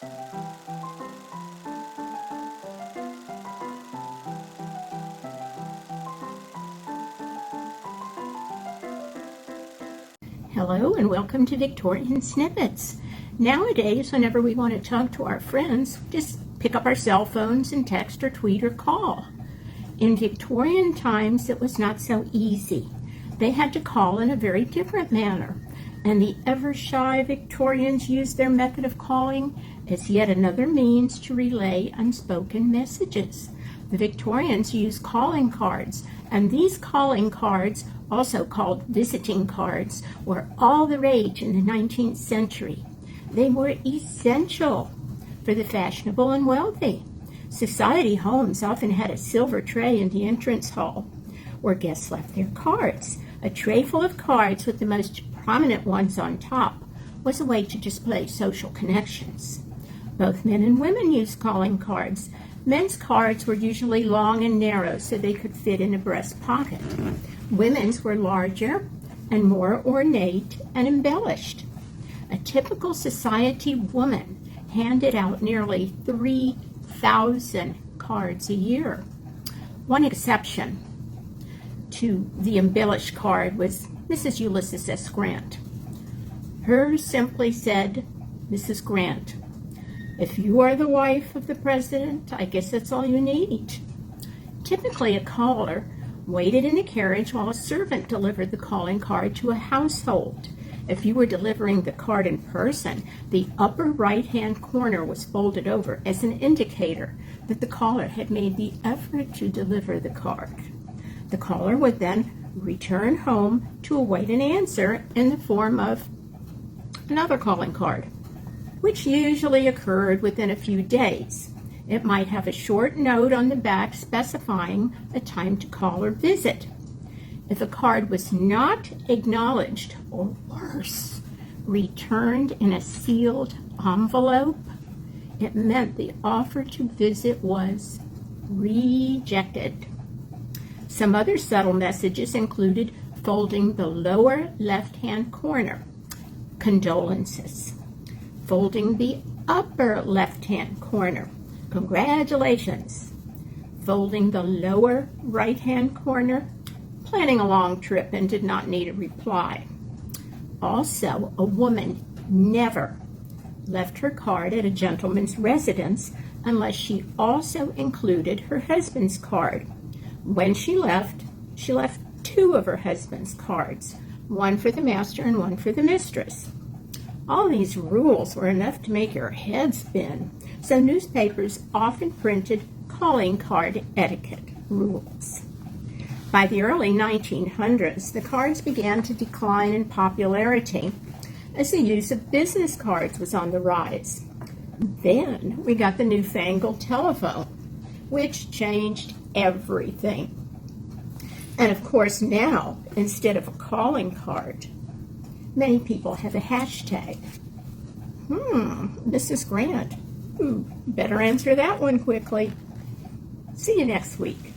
Hello and welcome to Victorian Snippets. Nowadays, whenever we want to talk to our friends, just pick up our cell phones and text or tweet or call. In Victorian times, it was not so easy. They had to call in a very different manner, and the ever-shy Victorians used their method of calling as yet another means to relay unspoken messages. The Victorians used calling cards, and these calling cards, also called visiting cards, were all the rage in the 19th century. They were essential for the fashionable and wealthy. Society homes often had a silver tray in the entrance hall where guests left their cards. A tray full of cards with the most prominent ones on top was a way to display social connections. Both men and women used calling cards. Men's cards were usually long and narrow so they could fit in a breast pocket. Women's were larger and more ornate and embellished. A typical society woman handed out nearly 3,000 cards a year. One exception to the embellished card was Mrs. Ulysses S. Grant. Hers simply said, "Mrs. Grant, if you are the wife of the president, I guess that's all you need." Typically, a caller waited in a carriage while a servant delivered the calling card to a household. If you were delivering the card in person, the upper right-hand corner was folded over as an indicator that the caller had made the effort to deliver the card. The caller would then return home to await an answer in the form of another calling card, which usually occurred within a few days. It might have a short note on the back specifying a time to call or visit. If a card was not acknowledged, or worse, returned in a sealed envelope, it meant the offer to visit was rejected. Some other subtle messages included folding the lower left-hand corner, condolences, folding the upper left-hand corner, congratulations, folding the lower right-hand corner, planning a long trip and did not need a reply. Also, a woman never left her card at a gentleman's residence unless she also included her husband's card. When she left two of her husband's cards, one for the master and one for the mistress. All these rules were enough to make your head spin, so newspapers often printed calling card etiquette rules. By the early 1900s, the cards began to decline in popularity as the use of business cards was on the rise. Then we got the newfangled telephone, which changed everything. And of course now, instead of a calling card, many people have a hashtag. Mrs. Grant. Better answer that one quickly. See you next week.